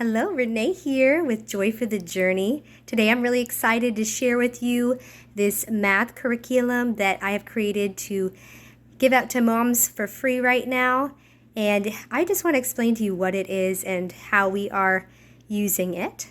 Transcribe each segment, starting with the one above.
Hello, Renee here with Joy for the Journey. Today I'm really excited to share with you this math curriculum that I have created to give out to moms for free right now. And I just want to explain to you what it is and how we are using it.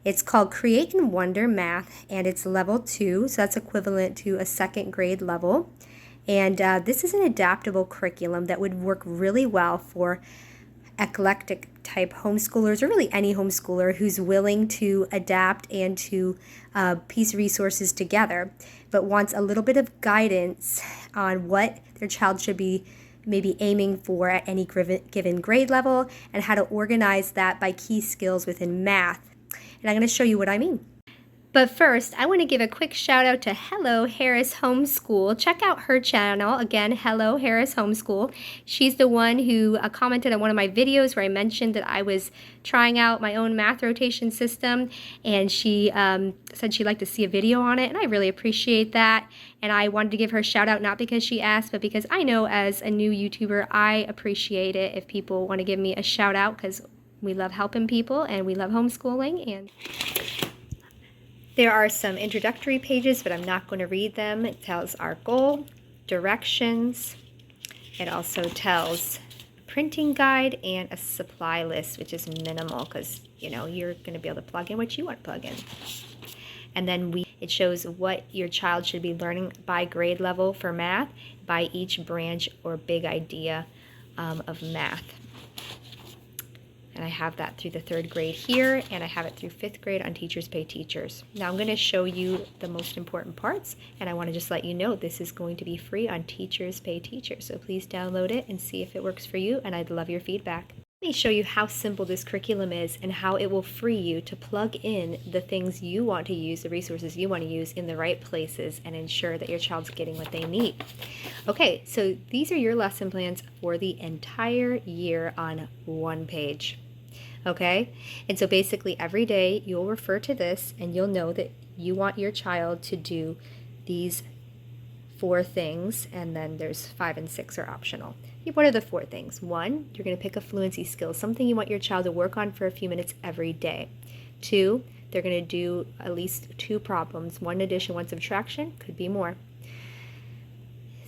It's called Create and Wonder Math, and it's level 2, so that's equivalent to a second grade level. And this is an adaptable curriculum that would work really well for eclectic type homeschoolers, or really any homeschooler who's willing to adapt and to piece resources together, but wants a little bit of guidance on what their child should be maybe aiming for at any given grade level, and how to organize that by key skills within math. And I'm going to show you what I mean. But first, I want to give a quick shout out to Hello Harris Homeschool. Check out her channel. Again, Hello Harris Homeschool. She's the one who commented on one of my videos where I mentioned that I was trying out my own math rotation system, and she said she'd like to see a video on it, and I really appreciate that. And I wanted to give her a shout out, not because she asked, but because I know as a new YouTuber, I appreciate it if people want to give me a shout out, because we love helping people and we love homeschooling. And there are some introductory pages, but I'm not going to read them. It tells our goal, directions. It also tells a printing guide and a supply list, which is minimal because, you know, you're going to be able to plug in what you want to plug in. And then it shows what your child should be learning by grade level for math, by each branch or big idea of math. And I have that through the 3rd grade here, and I have it through 5th grade on Teachers Pay Teachers. Now I'm going to show you the most important parts, and I want to just let you know this is going to be free on Teachers Pay Teachers. So please download it and see if it works for you, and I'd love your feedback. Let me show you how simple this curriculum is and how it will free you to plug in the things you want to use, the resources you want to use in the right places, and ensure that your child's getting what they need. Okay, so these are your lesson plans for the entire year on one page. Okay, and so basically every day you'll refer to this and you'll know that you want your child to do these 4 things, and then there's 5 and 6 are optional. What are the 4 things? 1, you're going to pick a fluency skill, something you want your child to work on for a few minutes every day. 2, they're going to do at least 2 problems, 1 addition, 1 subtraction, could be more.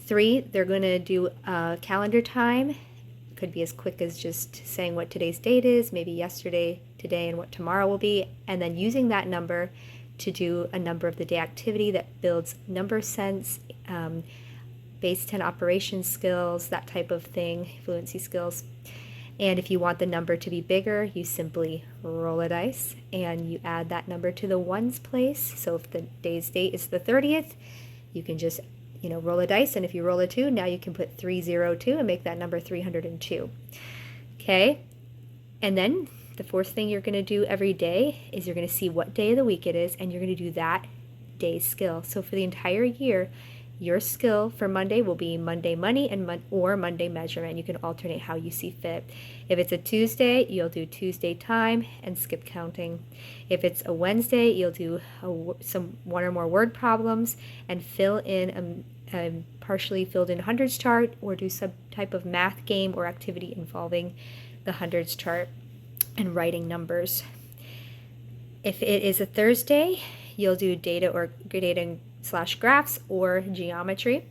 3, they're going to do a calendar time. Could be as quick as just saying what today's date is, maybe yesterday, today, and what tomorrow will be, and then using that number to do a number of the day activity that builds number sense, base 10 operation skills, that type of thing, fluency skills. And if you want the number to be bigger, you simply roll a dice and you add that number to the ones place. So if the day's date is the 30th, you can just roll a dice, and if you roll a 2, now you can put 302 and make that number 302. Okay, and then the 4th thing you're going to do every day is you're going to see what day of the week it is, and you're going to do that day's skill. So for the entire year, your skill for Monday will be Monday money or Monday measurement. You can alternate how you see fit. If it's a Tuesday, you'll do Tuesday time and skip counting. If it's a Wednesday, you'll do 1 or more word problems and fill in a partially filled in hundreds chart, or do some type of math game or activity involving the hundreds chart and writing numbers. If it is a Thursday, you'll do data / graphs or geometry.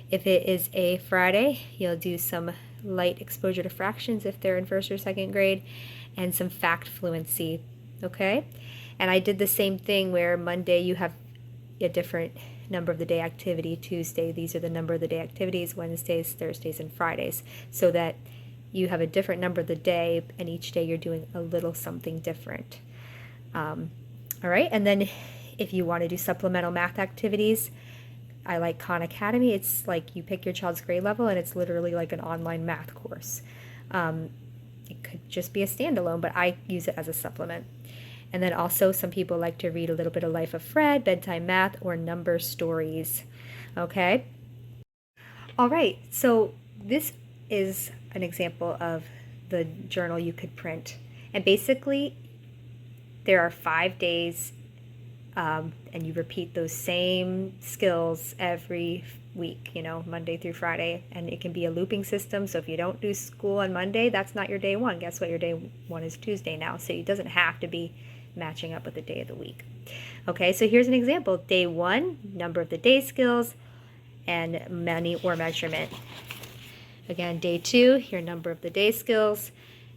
If it is a Friday, you'll do some light exposure to fractions if they're in 1st or 2nd grade, and some fact fluency. Okay, and I did the same thing where Monday you have a different number of the day activity. Tuesday, these are the number of the day activities. Wednesdays, Thursdays, and Fridays, so that you have a different number of the day, and each day you're doing a little something different. All right, and then if you want to do supplemental math activities, I like Khan Academy. It's like you pick your child's grade level, and it's literally like an online math course. It could just be a standalone, but I use it as a supplement. And then also some people like to read a little bit of Life of Fred, bedtime math, or number stories. Okay? All right, so this is an example of the journal you could print. And basically, there are 5 days, and you repeat those same skills every week, Monday through Friday, and it can be a looping system. So if you don't do school on Monday, that's not your day one. Guess what? Your day one is Tuesday now. So it doesn't have to be matching up with the day of the week. Okay, so here's an example. Day one, number of the day skills and money or measurement. Again, day two, your number of the day skills,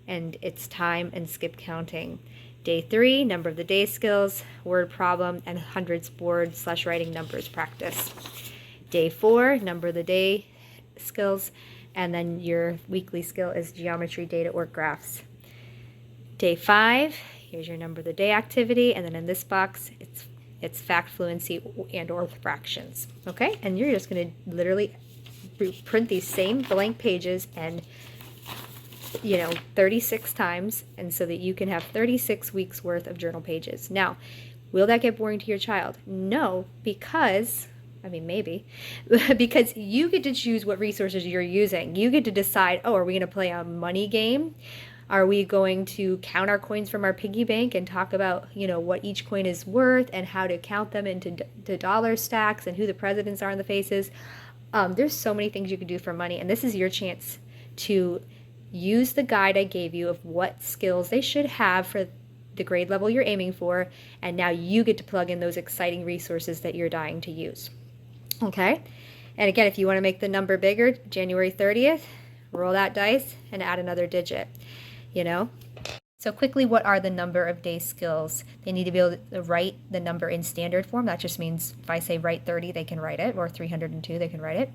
and it's time and skip counting. Day three, number of the day skills, word problem, and hundreds board/writing numbers practice. Day four, number of the day skills, and then your weekly skill is geometry, data, or graphs. Day five, here's your number of the day activity, and then in this box, it's fact, fluency, and or fractions. Okay, and you're just going to literally print these same blank pages and 36 times, and so that you can have 36 weeks worth of journal pages. Now, will that get boring to your child? No, because maybe, because you get to choose what resources you're using. You get to decide, are we going to play a money game? Are we going to count our coins from our piggy bank and talk about, what each coin is worth and how to count them into dollar stacks and who the presidents are in the faces? There's so many things you can do for money, and this is your chance to use the guide I gave you of what skills they should have for the grade level you're aiming for, and now you get to plug in those exciting resources that you're dying to use. Okay? And again, if you want to make the number bigger, January 30th, roll that dice and add another digit, So quickly, what are the number of day skills? They need to be able to write the number in standard form. That just means if I say write 30, they can write it, or 302, they can write it.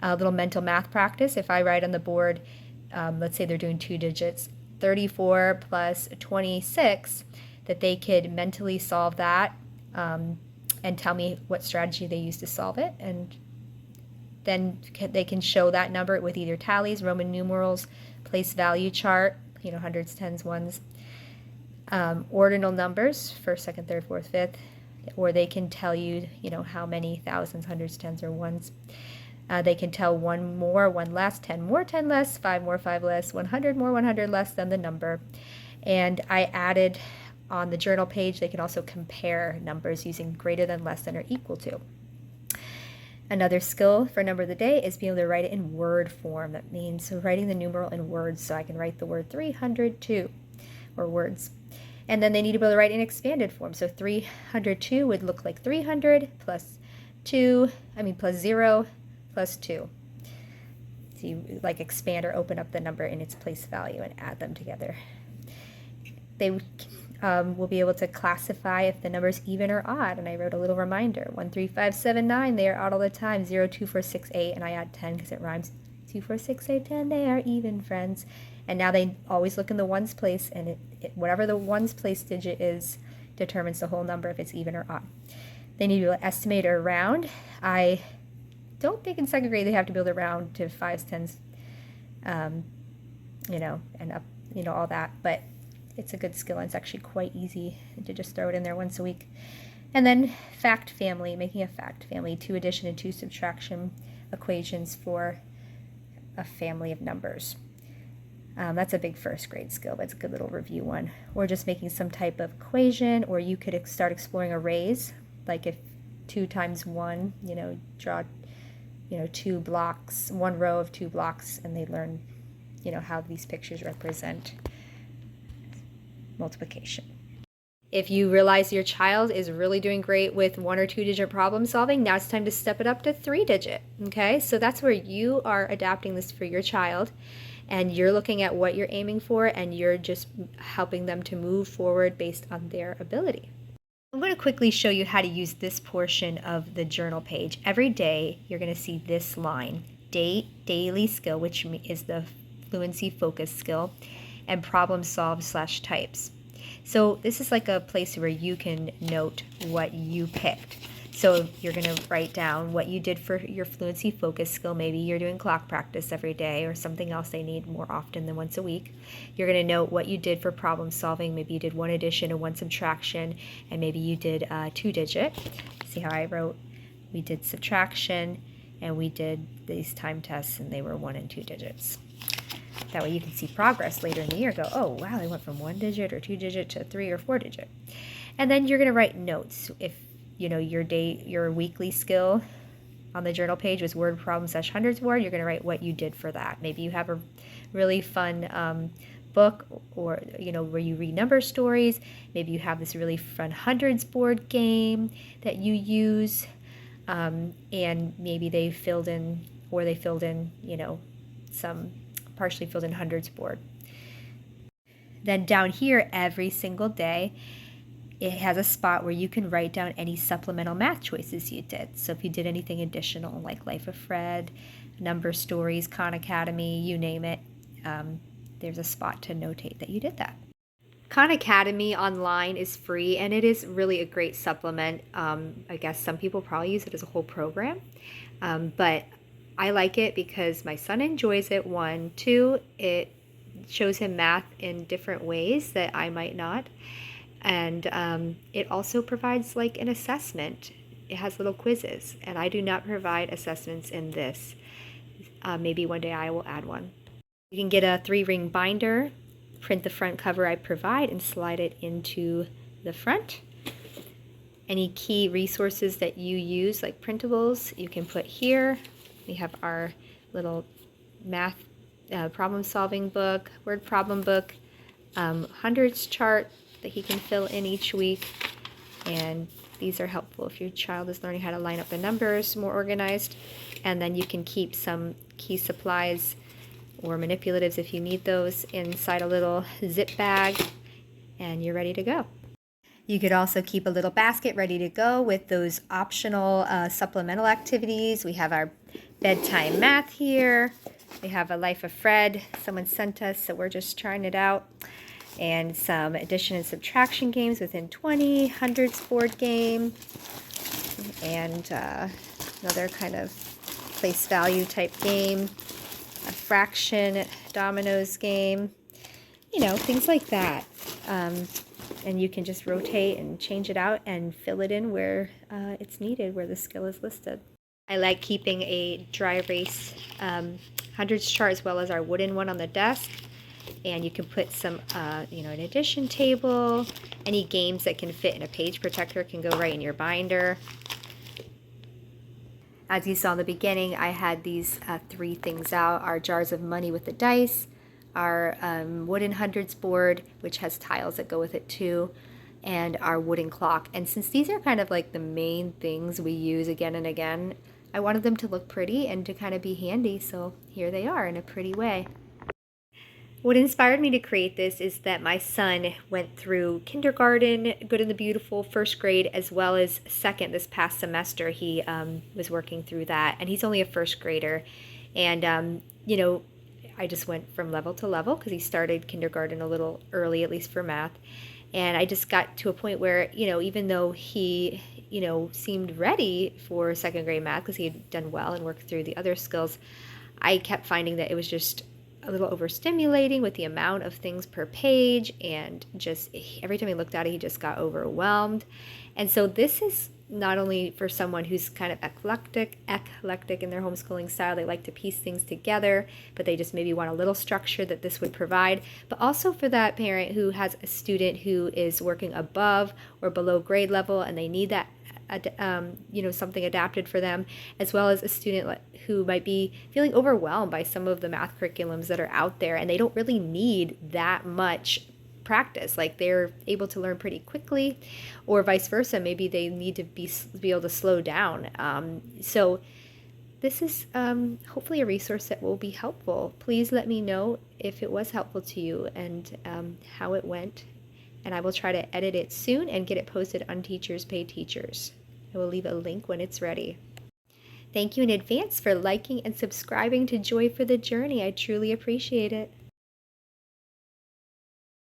A little mental math practice. If I write on the board, let's say they're doing 2 digits, 34 plus 26, that they could mentally solve that and tell me what strategy they used to solve it. And then they can show that number with either tallies, Roman numerals, place value chart, hundreds, tens, ones, ordinal numbers, first, second, third, fourth, fifth, or they can tell you, how many thousands, hundreds, tens, or ones. They can tell 1 more, 1 less, 10 more, 10 less, 5 more, 5 less, 100 more, 100 less than the number. And I added on the journal page, they can also compare numbers using greater than, less than, or equal to. Another skill for number of the day is being able to write it in word form. That means writing the numeral in words, so I can write the word 302, or words. And then they need to be able to write in expanded form. So 302 would look like 300 plus 0 plus 2. So you expand or open up the number in its place value and add them together. They will be able to classify if the number is even or odd, and I wrote a little reminder. 1, 3, 5, 7, 9, they are odd all the time. 0, 2, 4, 6, 8, and I add 10 because it rhymes. 2, 4, 6, 8, 10, they are even, friends. And now they always look in the ones place, and whatever the ones place digit is determines the whole number if it's even or odd. They need to be able to estimate or round. I don't think in second grade they have to be able to round to 5s, 10s, and up, all that, but it's a good skill, and it's actually quite easy to just throw it in there once a week. And then fact family, making a fact family, 2 addition and 2 subtraction equations for a family of numbers. That's a big first grade skill, but it's a good little review one. Or just making some type of equation, or you could start exploring arrays, like if 2 times 1, draw 2 blocks, 1 row of 2 blocks, and they learn, how these pictures represent multiplication. If you realize your child is really doing great with 1 or 2 digit problem solving, now it's time to step it up to 3 digit. Okay, so that's where you are adapting this for your child, and you're looking at what you're aiming for, and you're just helping them to move forward based on their ability. I'm going to quickly show you how to use this portion of the journal page. Every day you're going to see this line, daily skill, which is the fluency focus skill, and problem solve / types. So this is like a place where you can note what you picked. So you're going to write down what you did for your fluency focus skill. Maybe you're doing clock practice every day or something else they need more often than once a week. You're going to note what you did for problem solving. Maybe you did 1 addition and 1 subtraction, and maybe you did 2 digit. See how I wrote? We did subtraction, and we did these time tests, and they were 1 and 2 digits. That way you can see progress later in the year. Go, oh, wow, they went from 1 digit or 2 digit to 3 or 4 digit. And then you're going to write notes. If, your weekly skill, on the journal page was word problem / hundreds word. You're going to write what you did for that. Maybe you have a really fun book, or where you read number stories. Maybe you have this really fun hundreds board game that you use, and maybe they filled in some partially filled in hundreds board. Then down here, every single day, it has a spot where you can write down any supplemental math choices you did. So if you did anything additional, like Life of Fred, number stories, Khan Academy, you name it, there's a spot to notate that you did that. Khan Academy online is free, and it is really a great supplement. I guess some people probably use it as a whole program, but I like it because my son enjoys it. 1, 2, it shows him math in different ways that I might not. And it also provides like an assessment. It has little quizzes, and I do not provide assessments in this. Maybe one day I will add one. You can get a 3-ring binder, print the front cover I provide, and slide it into the front. Any key resources that you use, like printables, you can put here. We have our little math problem solving book, word problem book, hundreds chart that he can fill in each week. And these are helpful if your child is learning how to line up the numbers more organized. And then you can keep some key supplies or manipulatives if you need those inside a little zip bag, and you're ready to go. You could also keep a little basket ready to go with those optional supplemental activities. We have our bedtime math here. We have a Life of Fred someone sent us, so we're just trying it out. And some addition and subtraction games within 20, hundreds board game, and another kind of place value type game, a fraction dominoes game, things like that. And you can just rotate and change it out and fill it in where it's needed, where the skill is listed. I like keeping a dry erase hundreds chart as well as our wooden one on the desk. And you can put some, an addition table. Any games that can fit in a page protector can go right in your binder. As you saw in the beginning, I had these 3 things out: our jars of money with the dice, our wooden hundreds board, which has tiles that go with it too, and our wooden clock. And since these are kind of like the main things we use again and again, I wanted them to look pretty and to kind of be handy, so here they are in a pretty way. What inspired me to create this is that my son went through kindergarten, Good and the Beautiful, first grade, as well as second this past semester. He was working through that, and he's only a first grader. And, I just went from level to level because he started kindergarten a little early, at least for math. And I just got to a point where, even though he, seemed ready for second grade math because he had done well and worked through the other skills, I kept finding that it was just a little overstimulating with the amount of things per page, and just every time he looked at it, he just got overwhelmed. And so this is not only for someone who's kind of eclectic in their homeschooling style, they like to piece things together, but they just maybe want a little structure that this would provide, but also for that parent who has a student who is working above or below grade level and they need that something adapted for them, as well as a student who might be feeling overwhelmed by some of the math curriculums that are out there, and they don't really need that much practice. Like, they're able to learn pretty quickly, or vice versa. Maybe they need to be able to slow down. So this is hopefully a resource that will be helpful. Please let me know if it was helpful to you and how it went, and I will try to edit it soon and get it posted on Teachers Pay Teachers. I will leave a link when it's ready. Thank you in advance for liking and subscribing to Joy for the Journey. I truly appreciate it.